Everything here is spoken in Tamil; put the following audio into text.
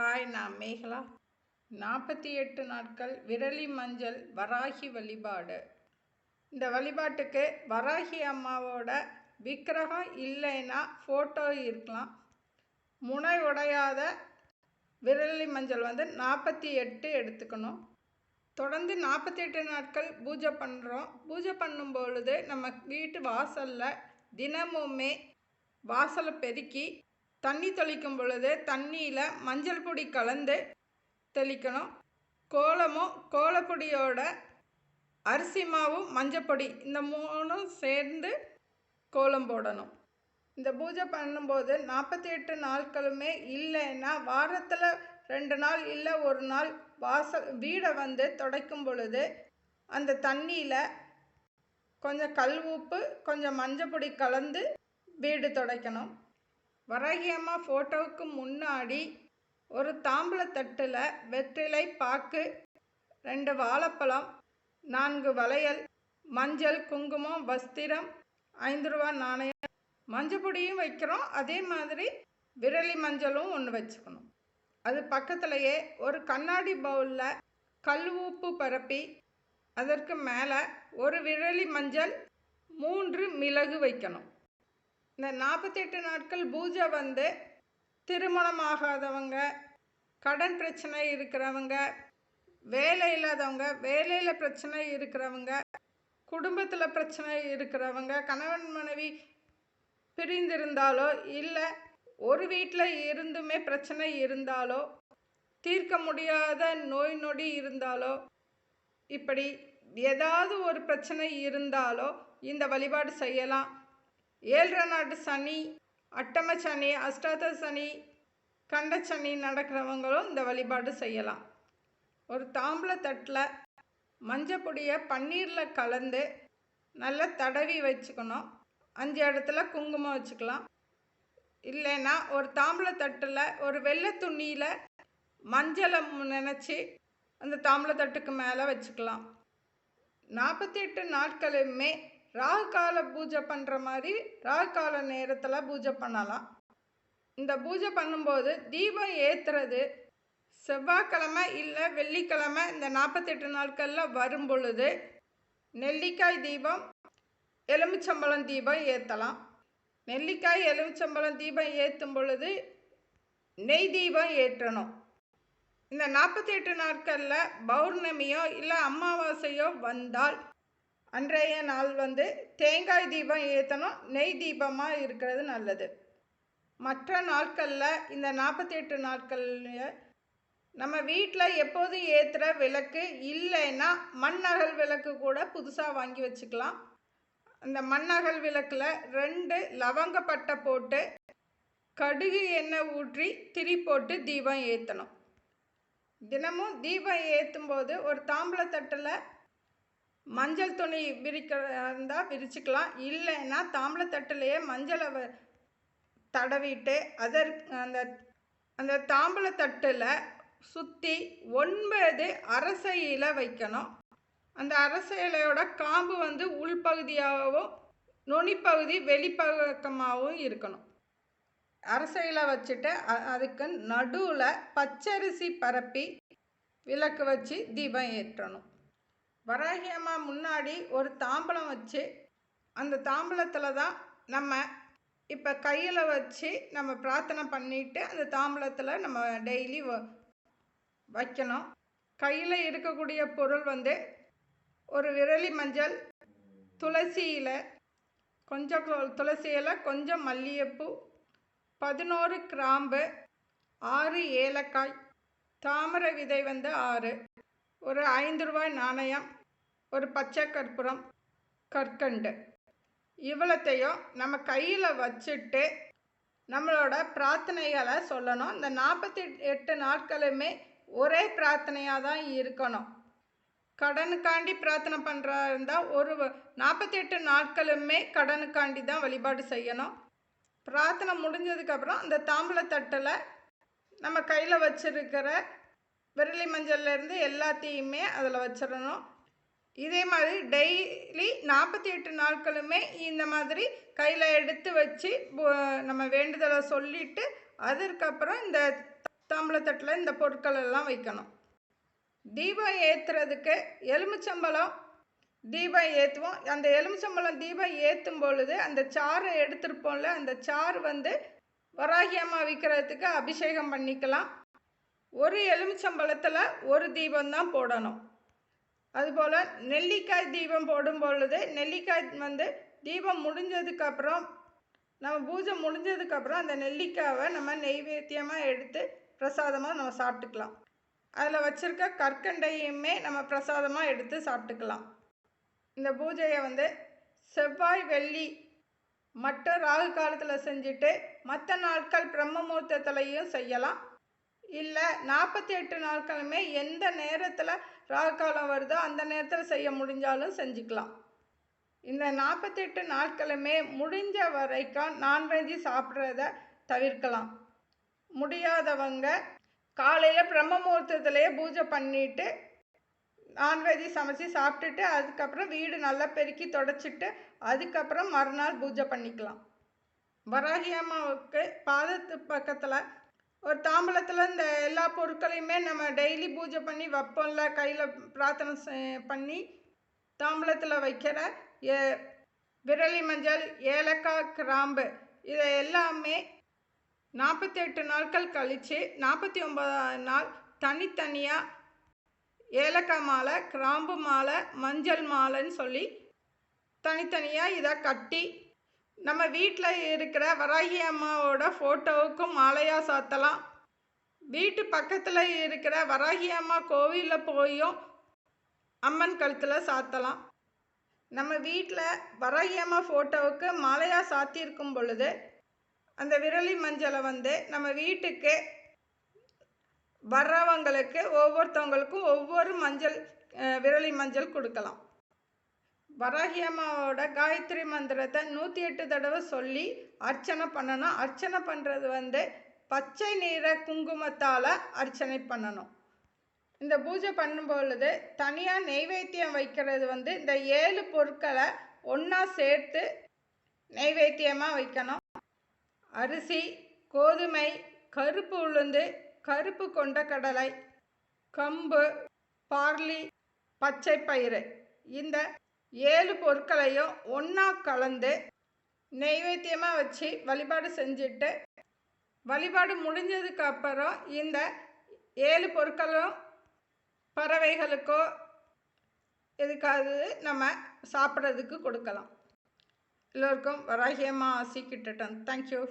ஹாய், நான் மேகலா. 48 நாட்கள் விரலி மஞ்சள் வராகி வழிபாடு. இந்த வழிபாட்டுக்கு வராகி அம்மாவோட விக்கிரகம் இல்லைன்னா ஃபோட்டோ இருக்கலாம். முனை உடையாத விரலி மஞ்சள் 48 எடுத்துக்கணும். தொடர்ந்து 48 நாட்கள் பூஜை பண்ணுறோம். பூஜை பண்ணும் பொழுது நம்ம வீட்டு வாசலில் தினமுமே வாசலை பெருக்கி தண்ணி தெளிக்கும் பொழுது தண்ணியில் மஞ்சள் பொடி கலந்து தெளிக்கணும். கோலமும் கோலப்பொடியோட அரிசி மாவும் மஞ்சப்பொடி இந்த மூணும் சேர்ந்து கோலம் போடணும். இந்த பூஜை பண்ணும்போது 48 நாட்களுமே இல்லைன்னா வாரத்தில் 2 நாள் இல்லை 1 நாள் வீடை துடைக்கும் பொழுது அந்த தண்ணியில் கொஞ்சம் கல் உப்பு கொஞ்சம் மஞ்சப்பொடி கலந்து வீடு துடைக்கணும். வராகி அம்மா ஃபோட்டோவுக்கு முன்னாடி ஒரு தாம்பூலத்தட்டில் வெற்றிலை பாக்கு, 2 வாழைப்பழம், 4 வளையல், மஞ்சள், குங்குமம், வஸ்திரம், 5 ரூபா நாணயம், மஞ்சப்பொடியும் வைக்கிறோம். அதே மாதிரி விரலி மஞ்சளும் ஒன்று வச்சுக்கணும். அது பக்கத்துலேயே ஒரு கண்ணாடி பவுலில் கல் உப்பு பரப்பி அதற்கு மேலே ஒரு விரலி மஞ்சள் 3 மிளகு வைக்கணும். இந்த 48 நாட்கள் பூஜை திருமணம் ஆகாதவங்க, கடன் பிரச்சனை இருக்கிறவங்க, வேலை இல்லாதவங்க, வேலையில் பிரச்சனை இருக்கிறவங்க, குடும்பத்தில் பிரச்சனை இருக்கிறவங்க, கணவன் மனைவி பிரிந்திருந்தாலோ இல்லை ஒரு வீட்டில் இருந்துமே பிரச்சனை இருந்தாலோ, தீர்க்க முடியாத நோய் நொடி இருந்தாலோ, இப்படி ஏதாவது ஒரு பிரச்சனை இருந்தாலோ இந்த வழிபாடு செய்யலாம். 7 நாட்டு சனி, அட்டம சனி, அஷ்டாத சனி, கண்ட சனி நடக்கிறவங்களும் இந்த வழிபாடு செய்யலாம். ஒரு தாம்பூலத்தட்டில் மஞ்சள் பொடியை பன்னீரில் கலந்து நல்லா தடவி வச்சுக்கணும். 5 இடத்துல குங்குமம் வச்சுக்கலாம். இல்லைன்னா ஒரு தாம்பூலத்தட்டில் ஒரு வெள்ளை துணியில் மஞ்சளை நினச்சி அந்த தாம்பூலத்தட்டுக்கு மேலே வச்சுக்கலாம். 48 நாட்களுமே ராகு கால பூஜை பண்ணுற மாதிரி ராகு கால நேரத்தில் பூஜை பண்ணலாம். இந்த பூஜை பண்ணும்போது தீபம் ஏற்றுறது செவ்வாய்க்கிழமை இல்லை வெள்ளிக்கிழமை இந்த 48 நாட்களில் வரும் பொழுது நெல்லிக்காய் தீபம், எலுமிச்சம்பழம் தீபம் ஏற்றலாம். நெல்லிக்காய் எலுமிச்சம்பழம் தீபம் ஏற்றும் பொழுது நெய் தீபம் ஏற்றணும். இந்த 48 நாட்களில் பௌர்ணமியோ இல்லை அமாவாசையோ வந்தால் அன்றைய நாள் தேங்காய் தீபம் ஏற்றணும். நெய் தீபமாக இருக்கிறது நல்லது. மற்ற நாட்களில் இந்த 48 நாட்களில் நம்ம வீட்டில் எப்போதும் ஏற்றுற விளக்கு இல்லைன்னா மண்ணகல் விளக்கு கூட புதுசாக வாங்கி வச்சுக்கலாம். அந்த மண்ணகல் விளக்கில் 2 லவங்கப்பட்டை போட்டு கடுகு எண்ணெய் ஊற்றி திரி போட்டு தீபம் ஏற்றணும். தினமும் தீபம் ஏற்றும் போது ஒரு தாம்பூலத்தட்டில் மஞ்சள் துணி விரிக்கிறதா விரிச்சுக்கலாம். இல்லைன்னா தாம்பூலத்தட்டிலேயே மஞ்சளை தடவிட்டு அந்த தாம்பூலத்தட்டில் சுற்றி 9 அரச இலை வைக்கணும். அந்த அரச இலையோட காம்பு உள்பகுதியாகவும் நுனிப்பகுதி வெளிப்பக்கமாகவும் இருக்கணும். அரச இலை வச்சுட்டு அதுக்கு நடுவில் பச்சரிசி பரப்பி விளக்கு வச்சு தீபம் ஏற்றணும். வராகி அம்மா முன்னாடி ஒரு தாம்பூலம் வச்சு அந்த தாம்பூலத்தில் தான் நம்ம இப்போ கையில் வச்சு நம்ம பிரார்த்தனை பண்ணிவிட்டு அந்த தாம்பூலத்தில் நம்ம டெய்லி வைக்கணும். கையில் இருக்கக்கூடிய பொருள் ஒரு விரலி மஞ்சள், துளசி இலை, கொஞ்சம் துளசி இலை, கொஞ்சம் மல்லிகைப்பூ, 11 கிராம்பு, 6 ஏலக்காய், தாமரை விதை 6, ஒரு 5 ரூபாய் நாணயம், ஒரு பச்சை கற்பூரம், கற்கண்டு, இவ்வளத்தையும் நம்ம கையில் வச்சுட்டு நம்மளோட பிரார்த்தனைகளை சொல்லணும். இந்த 48 நாட்களுமே ஒரே பிரார்த்தனையாக தான் இருக்கணும். கடனுக்காண்டி பிரார்த்தனை பண்ணுறா இருந்தால் ஒரு 48 நாட்களுமே கடனுக்காண்டி தான் வழிபாடு செய்யணும். பிரார்த்தனை முடிஞ்சதுக்கப்புறம் அந்த தாம்பூலத்தட்டில் நம்ம கையில் வச்சுருக்கிற விரலி மஞ்சள்லேருந்து எல்லாத்தையுமே அதில் வச்சிடணும். இதே மாதிரி டெய்லி 48 நாட்களுமே இந்த மாதிரி கையில் எடுத்து வச்சு நம்ம வேண்டுதலை சொல்லிவிட்டு அதற்கப்புறம் இந்த தாம்பூலத்தட்டில் இந்த பொருட்கள் எல்லாம் வைக்கணும். தீபம் ஏற்றுறதுக்கு எலுமிச்சம்பழம் தீபம் ஏற்றுவோம். அந்த எலுமிச்சம்பழம் தீபம் ஏற்றும் பொழுது அந்த சாறை எடுத்துருப்போம்ல, அந்த சாறு வராகி அம்மா விற்கிறதுக்கு அபிஷேகம் பண்ணிக்கலாம். ஒரு எலுமிச்சம்பழத்தில் ஒரு தீபம்தான் போடணும். அதுபோல் நெல்லிக்காய் தீபம் போடும் பொழுது நெல்லிக்காய் தீபம் முடிஞ்சதுக்கப்புறம், நம்ம பூஜை முடிஞ்சதுக்கப்புறம் அந்த நெல்லிக்காவை நம்ம நெய்வேத்தியமாக எடுத்து பிரசாதமாக நம்ம சாப்பிட்டுக்கலாம். அதில் வச்சுருக்க கற்கண்டையுமே நம்ம பிரசாதமாக எடுத்து சாப்பிட்டுக்கலாம். இந்த பூஜையை செவ்வாய் வெள்ளி மட்டும் ராகு காலத்தில் செஞ்சுட்டு மற்ற நாட்கள் பிரம்ம முகூர்த்தத்துலையும் செய்யலாம். இல்லை 48 நாட்களுமே எந்த நேரத்தில் ராகு காலம் வருதோ அந்த நேரத்தில் செய்ய முடிஞ்சாலும் செஞ்சுக்கலாம். இந்த 48 நாட்களுமே முடிஞ்ச வரைக்கும் நான்வெஜ் சாப்பிட்றத தவிர்க்கலாம். முடியாதவங்க காலையில் பிரம்ம முகூர்த்தத்திலேயே பூஜை பண்ணிவிட்டு நான்வெஜ் சமைச்சி சாப்பிட்டுட்டு அதுக்கப்புறம் வீடு நல்லா பெருக்கி தொடச்சிட்டு அதுக்கப்புறம் மறுநாள் பூஜை பண்ணிக்கலாம். வராகி அம்மாவுக்கு பாதத்து பக்கத்தில் ஒரு தாம்பூலத்தில் இந்த எல்லா பொருட்களையுமே நம்ம டெய்லி பூஜை பண்ணி வைப்போம்ல, கையில் பிரார்த்தனை பண்ணி தாம்பூலத்தில் வைக்கிற விரலி மஞ்சள், ஏலக்காய், கிராம்பு இதை எல்லாமே 48 நாட்கள் கழித்து 49ஆவது நாள் தனித்தனியாக ஏலக்காய் மாலை, கிராம்பு மாலை, மஞ்சள் மாலைன்னு சொல்லி தனித்தனியாக இதை கட்டி நம்ம வீட்டில் இருக்கிற வராகி அம்மாவோட ஃபோட்டோவுக்கும் மாலையாக சாத்தலாம். வீட்டு பக்கத்தில் இருக்கிற வராகி அம்மா கோவிலில் போயும் அம்மன் கழுத்தில் சாத்தலாம். நம்ம வீட்டில் வராகி அம்மா ஃபோட்டோவுக்கு மாலையாக சாத்தியிருக்கும் பொழுது அந்த விரலி மஞ்சளை நம்ம வீட்டுக்கு வர்றவங்களுக்கு ஒவ்வொருத்தவங்களுக்கும் ஒவ்வொரு விரலி மஞ்சள் கொடுக்கலாம். வராகி அம்மாவோட காயத்ரி மந்திரத்தை 108 தடவை சொல்லி அர்ச்சனை பண்ணணும். அர்ச்சனை பண்ணுறது பச்சை நிற குங்குமத்தால் அர்ச்சனை பண்ணணும். இந்த பூஜை பண்ணும் பொழுது தனியாக நெய்வேத்தியம் வைக்கிறது இந்த 7 பொருட்களை ஒன்றா சேர்த்து நெய்வேத்தியமாக வைக்கணும். அரிசி, கோதுமை, கருப்பு உளுந்து, கருப்பு கொண்டக்கடலை, கம்பு, பார்லி, பச்சை பயிறு இந்த 7 பொருட்களையும் ஒன்றா கலந்து நெய்வேத்தியமாக வச்சு வழிபாடு செஞ்சுட்டு வழிபாடு முடிஞ்சதுக்கு அப்புறம் இந்த 7 பொருட்களும் பறவைகளுக்கோ எதுக்காவது நம்ம சாப்பிட்றதுக்கு கொடுக்கலாம். எல்லோருக்கும் வராகி அம்மா ஆசி கிட்டட்டும். தேங்க்யூ.